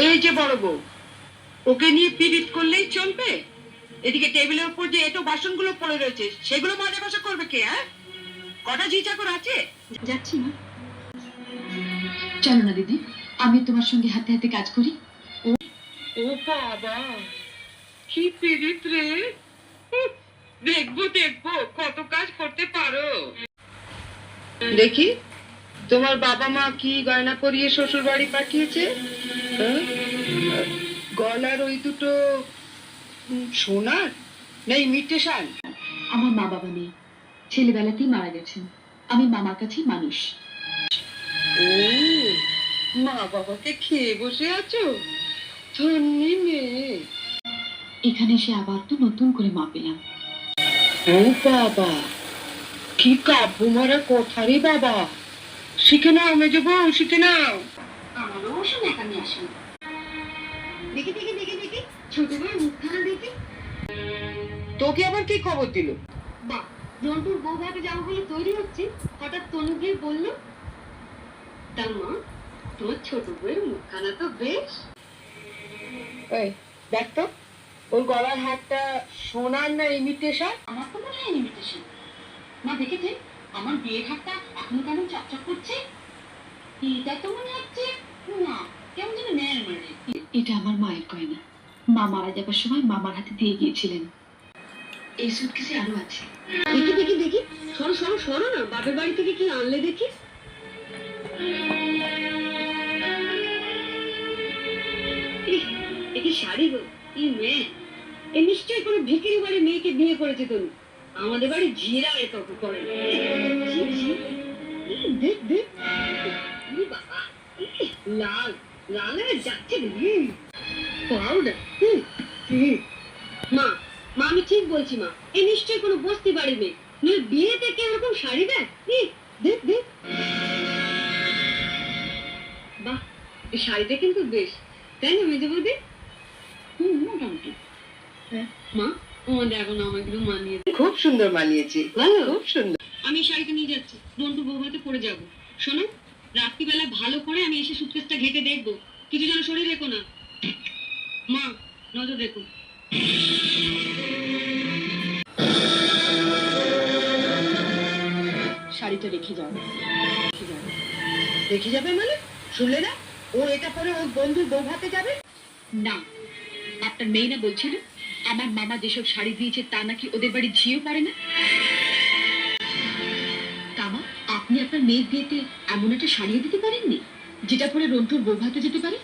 এই যে বড় বউ, ওকে নিয়ে পিরিত করলেই চলবে? এদিকে টেবিলের উপর যে এটো বাসনগুলো পড়ে রয়েছে সেগুলো মাজা কষা করবে কে? হ্যাঁ, কটা ঝি চাকর আছে? যাচ্ছি মা। চলো না দিদি, আমি তোমার সঙ্গে হাতে হাতে কাজ করি। ও বাবা, কি পিরিত রে! দেখবো দেখবো কত কাজ করতে পারো। দেখি তোমার বাবা মা কি গয়না পরিয়ে শ্বশুর বাড়ি পাঠিয়েছে। হ্যাঁ? গলার ওই দুটো সোনার নেই মিটেশান? আমার মা বাবা নেই, ছেলেবেলাতেই মারা গেছেন। আমি মামার কাছেই মানুষ। ও, মা বাবাকে খেয়ে বসে আছো? ধন্যি মেয়ে। এখানে এসে আবার তো নতুন করে মা পেলাম। ও বাবা, কি কাব্য মারা কথা রে বাবা। শিখে নাও মেজো বউ, শিখে নাও। আমারও অবশ্য ন্যাকামি আসে না। দেখি দেখি দেখি দেখি, ছোট বউয়ের মুখখানা দেখি। তোকে আবার কি খবর দিল? বা জন্টুর বউ ভাতে যাবো বলে তৈরি হচ্ছে, হঠাৎ তনু গিয়ে বলল, তা মা, তোমার ছোট বউয়ের মুখখানা তো বেশ। এই দেখ তো, ওর গলার হারটা সোনার না ইমিটেশন? আমার তো মনে হয় ইমিটেশন। মা দেখেছে আমার বিয়ের হাতটা এখনো কেমন চকচক করছে? এটা তো মনে হচ্ছে না, কেমন যেন নেয় মানে। এটা আমার মায়ের গয়না। মা মারা যাবার সময় মামার হাতে দিয়ে গিয়েছিলেন। এই সুটকেসে আরো আছে। দেখি দেখি দেখি, সরো সরো সরো না, বাপের বাড়ি থেকে কি আনলে দেখি। একি শাড়ি গো, কি মেয়ে! এ নিশ্চয়ই কোনো ভিখিরি বাড়ির মেয়েকে বিয়ে করেছে তনু। আমাদের বাড়ি ঝিরা এ তর্ক করে না। ঝি, ঝি। দেখ দেখ, ই বাবা, লাল লাল হয়ে যাচ্ছে দিদি। পাউডার। মা, মা আমি ঠিক বলছি মা, এ নিশ্চয়ই কোনো বস্তি বাড়ির মেয়ে। নইলে বিয়েতে কে এরকম শাড়ি দেয়? দেখ দেখ। বাহ, এই শাড়িটা কিন্তু বেশ, তাই না মেজে বৌদি? মোটামুটি। মা, আমাদের এখন আমাকে একটু মানিয়ে দে। খুব সুন্দর মানিয়েছে, ভালো? খুব সুন্দর। আমি এই শাড়িটা নিয়ে যাচ্ছি, রন্টু বৌভাতে পরে যাবো। শোনো, রাত্রিবেলা ভালো করে আমি এসে সুটকেসটা ঘেটে দেখবো, কিছু যেন শরীর রেখো না। মা, নজর দেখো। শাড়িটা রেখে যাও। দেখে যাবে মানে? শুনলে না, ও এটা পরে ওর বন্ধুর বউ ভাতে যাবে? না, আপনার মেয়ে না বলছিল আমার মামা যেসব শাড়ি দিয়েছে তা নাকি ওদের বাড়ি ঝিও পারে না। তামা, আপনি আপনার মেয়ের বিয়েতে এমন একটা শাড়িও দিতে পারেননি যেটা পরে রন্টুর বউ ভাতে যেতে পারে?